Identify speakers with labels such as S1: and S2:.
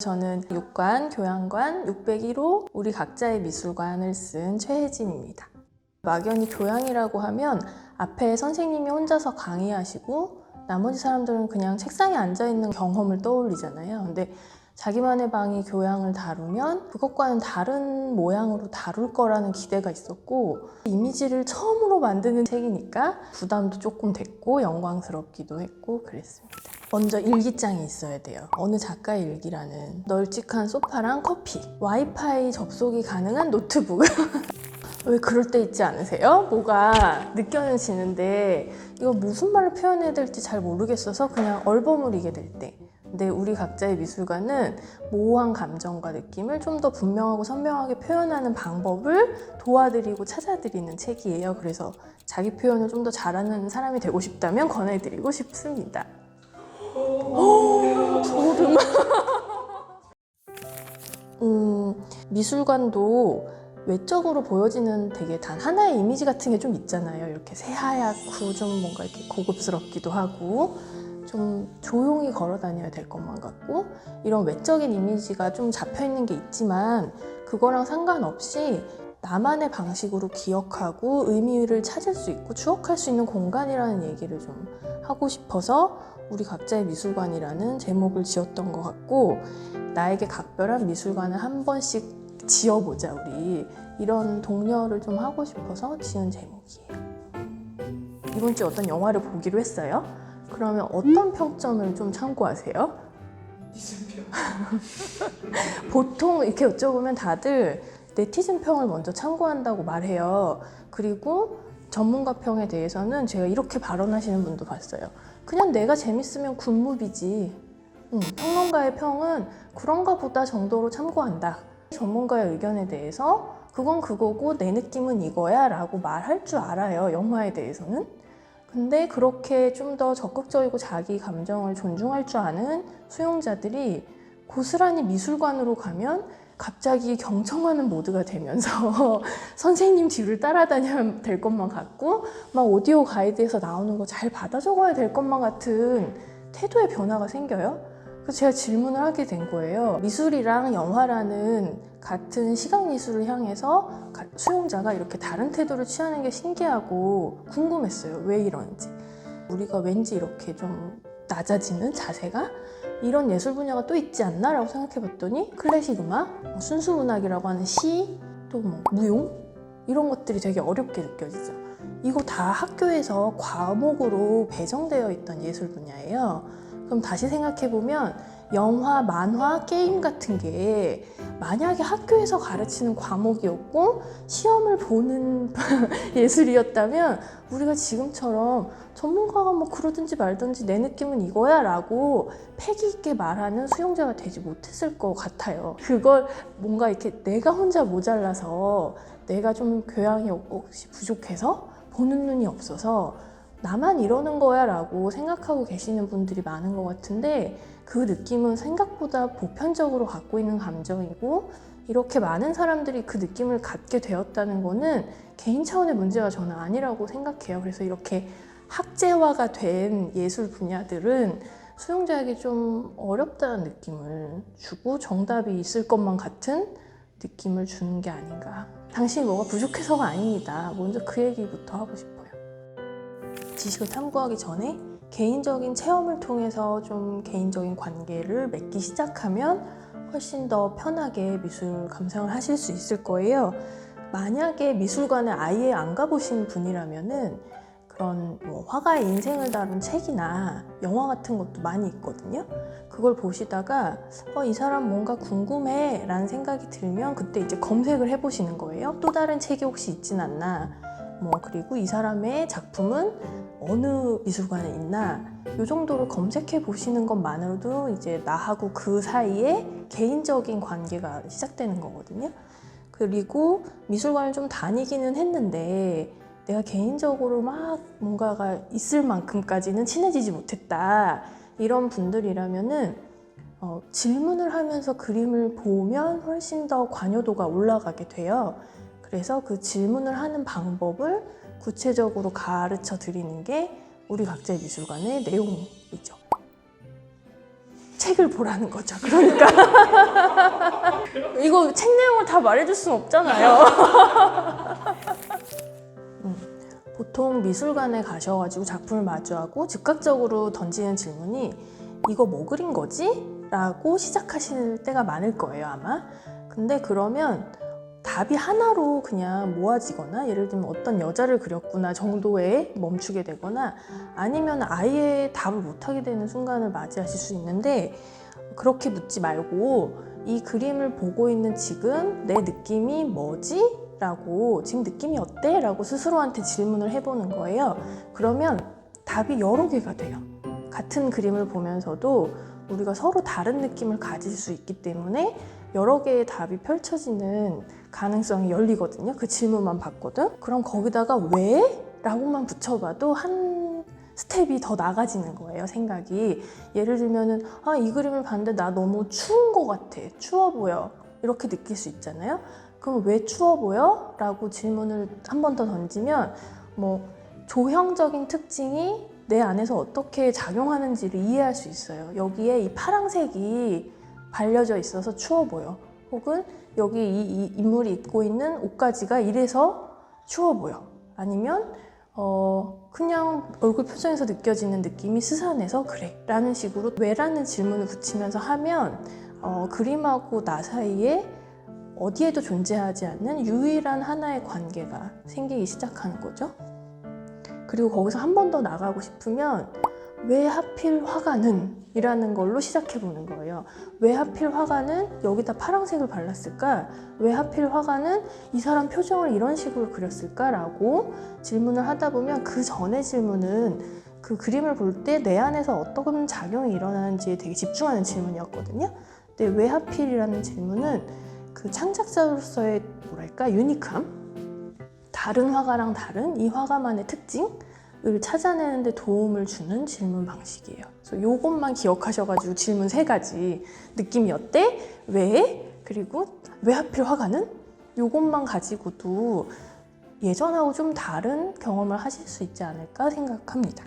S1: 저는 육관, 교양관 601호 우리 각자의 미술관을 쓴 최혜진입니다. 막연히 교양이라고 하면 앞에 선생님이 혼자서 강의하시고 나머지 사람들은 그냥 책상에 앉아있는 경험을 떠올리잖아요. 근데 자기만의 방이 교양을 다루면 그것과는 다른 모양으로 다룰 거라는 기대가 있었고, 이미지를 처음으로 만드는 책이니까 부담도 조금 됐고 영광스럽기도 했고 그랬습니다. 먼저 일기장이 있어야 돼요. 어느 작가의 일기라는. 널찍한 소파랑 커피, 와이파이 접속이 가능한 노트북. 왜 그럴 때 있지 않으세요? 뭐가 느껴지는데 이거 무슨 말로 표현해야 될지 잘 모르겠어서 그냥 얼버무리게 될 때. 근데 우리 각자의 미술관은 모호한 감정과 느낌을 좀 더 분명하고 선명하게 표현하는 방법을 도와드리고 찾아드리는 책이에요. 그래서 자기 표현을 좀 더 잘하는 사람이 되고 싶다면 권해드리고 싶습니다. 소름. 미술관도 외적으로 보여지는 되게 단 하나의 이미지 같은 게 좀 있잖아요. 이렇게 새하얗고 좀 뭔가 이렇게 고급스럽기도 하고 좀 조용히 걸어 다녀야 될 것만 같고, 이런 외적인 이미지가 좀 잡혀 있는 게 있지만 그거랑 상관없이 나만의 방식으로 기억하고 의미를 찾을 수 있고 추억할 수 있는 공간이라는 얘기를 좀 하고 싶어서 우리 각자의 미술관이라는 제목을 지었던 것 같고, 나에게 각별한 미술관을 한 번씩 지어보자 우리, 이런 독려를 좀 하고 싶어서 지은 제목이에요. 이번 주에 어떤 영화를 보기로 했어요? 그러면 어떤 평점을 좀 참고하세요?
S2: 네티즌평.
S1: 보통 이렇게 여쭤보면 다들 네티즌 평을 먼저 참고한다고 말해요. 그리고 전문가 평에 대해서는 제가 이렇게 발언하시는 분도 봤어요. 그냥 내가 재밌으면 굿무비지. 평론가의 평은 그런가 보다 정도로 참고한다. 전문가의 의견에 대해서 그건 그거고 내 느낌은 이거야 라고 말할 줄 알아요, 영화에 대해서는. 근데 그렇게 좀 더 적극적이고 자기 감정을 존중할 줄 아는 수용자들이 고스란히 미술관으로 가면 갑자기 경청하는 모드가 되면서 선생님 뒤를 따라다녀야 될 것만 같고, 막 오디오 가이드에서 나오는 거 잘 받아 적어야 될 것만 같은 태도의 변화가 생겨요. 그래서 제가 질문을 하게 된 거예요. 미술이랑 영화라는 같은 시각예술을 향해서 수용자가 이렇게 다른 태도를 취하는 게 신기하고 궁금했어요. 왜 이러는지. 우리가 왠지 이렇게 좀 낮아지는 자세가 이런 예술 분야가 또 있지 않나? 라고 생각해 봤더니 클래식 음악, 순수문학이라고 하는 시, 또 뭐 무용? 이런 것들이 되게 어렵게 느껴지죠. 이거 다 학교에서 과목으로 배정되어 있던 예술 분야예요. 그럼 다시 생각해보면 영화, 만화, 게임 같은 게 만약에 학교에서 가르치는 과목이었고 시험을 보는 예술이었다면 우리가 지금처럼 전문가가 뭐 그러든지 말든지 내 느낌은 이거야 라고 패기 있게 말하는 수용자가 되지 못했을 것 같아요. 그걸 뭔가 이렇게 내가 혼자 모자라서, 내가 좀 교양이 혹시 부족해서 보는 눈이 없어서 나만 이러는 거야 라고 생각하고 계시는 분들이 많은 것 같은데, 그 느낌은 생각보다 보편적으로 갖고 있는 감정이고, 이렇게 많은 사람들이 그 느낌을 갖게 되었다는 거는 개인 차원의 문제가 저는 아니라고 생각해요. 그래서 이렇게 학제화가 된 예술 분야들은 수용자에게 좀 어렵다는 느낌을 주고 정답이 있을 것만 같은 느낌을 주는 게 아닌가. 당신이 뭐가 부족해서가 아닙니다. 먼저 그 얘기부터 하고 싶어요. 지식을 탐구하기 전에 개인적인 체험을 통해서 좀 개인적인 관계를 맺기 시작하면 훨씬 더 편하게 미술 감상을 하실 수 있을 거예요. 만약에 미술관에 아예 안 가보신 분이라면은 그런 뭐 화가의 인생을 다룬 책이나 영화 같은 것도 많이 있거든요. 그걸 보시다가 이 사람 뭔가 궁금해 라는 생각이 들면 그때 이제 검색을 해보시는 거예요. 또 다른 책이 혹시 있진 않나, 그리고 이 사람의 작품은 어느 미술관에 있나, 이 정도로 검색해 보시는 것만으로도 이제 나하고 그 사이에 개인적인 관계가 시작되는 거거든요. 그리고 미술관을 좀 다니기는 했는데 내가 개인적으로 막 뭔가가 있을 만큼까지는 친해지지 못했다, 이런 분들이라면은 질문을 하면서 그림을 보면 훨씬 더 관여도가 올라가게 돼요. 그래서 그 질문을 하는 방법을 구체적으로 가르쳐 드리는 게 우리 각자의 미술관의 내용이죠. 책을 보라는 거죠. 그러니까 이거 책 내용을 다 말해줄 수는 없잖아요. 보통 미술관에 가셔가지고 작품을 마주하고 즉각적으로 던지는 질문이 이거 뭐 그린 거지? 라고 시작하실 때가 많을 거예요, 아마. 근데 그러면 답이 하나로 그냥 모아지거나, 예를 들면 어떤 여자를 그렸구나 정도에 멈추게 되거나, 아니면 아예 답을 못하게 되는 순간을 맞이하실 수 있는데, 그렇게 묻지 말고 이 그림을 보고 있는 지금 내 느낌이 뭐지? 라고, 지금 느낌이 어때? 라고 스스로한테 질문을 해보는 거예요. 그러면 답이 여러 개가 돼요. 같은 그림을 보면서도 우리가 서로 다른 느낌을 가질 수 있기 때문에 여러 개의 답이 펼쳐지는 가능성이 열리거든요. 그 질문만 봤거든. 그럼 거기다가 왜? 라고만 붙여봐도 한 스텝이 더 나가지는 거예요, 생각이. 예를 들면은 이 그림을 봤는데 나 너무 추운 것 같아. 추워 보여. 이렇게 느낄 수 있잖아요. 그럼 왜 추워 보여? 라고 질문을 한 번 더 던지면 뭐 조형적인 특징이 내 안에서 어떻게 작용하는지를 이해할 수 있어요. 여기에 이 파란색이 발려져 있어서 추워 보여. 혹은 여기 이 인물이 입고 있는 옷가지가 이래서 추워 보여. 아니면 그냥 얼굴 표정에서 느껴지는 느낌이 스산해서 그래. 라는 식으로 왜라는 질문을 붙이면서 하면 그림하고 나 사이에 어디에도 존재하지 않는 유일한 하나의 관계가 생기기 시작하는 거죠. 그리고 거기서 한 번 더 나가고 싶으면 왜 하필 화가는? 이라는 걸로 시작해 보는 거예요. 왜 하필 화가는 여기다 파란색을 발랐을까? 왜 하필 화가는 이 사람 표정을 이런 식으로 그렸을까? 라고 질문을 하다 보면 그 전의 질문은 그 그림을 볼 때 내 안에서 어떤 작용이 일어나는지에 되게 집중하는 질문이었거든요. 근데 왜 하필이라는 질문은 그 창작자로서의 뭐랄까 유니크함? 다른 화가랑 다른 이 화가만의 특징을 찾아내는 데 도움을 주는 질문 방식이에요. 그래서 요것만 기억하셔가지고 질문 3가지. 느낌이 어때? 왜? 그리고 왜 하필 화가는? 요것만 가지고도 예전하고 좀 다른 경험을 하실 수 있지 않을까 생각합니다.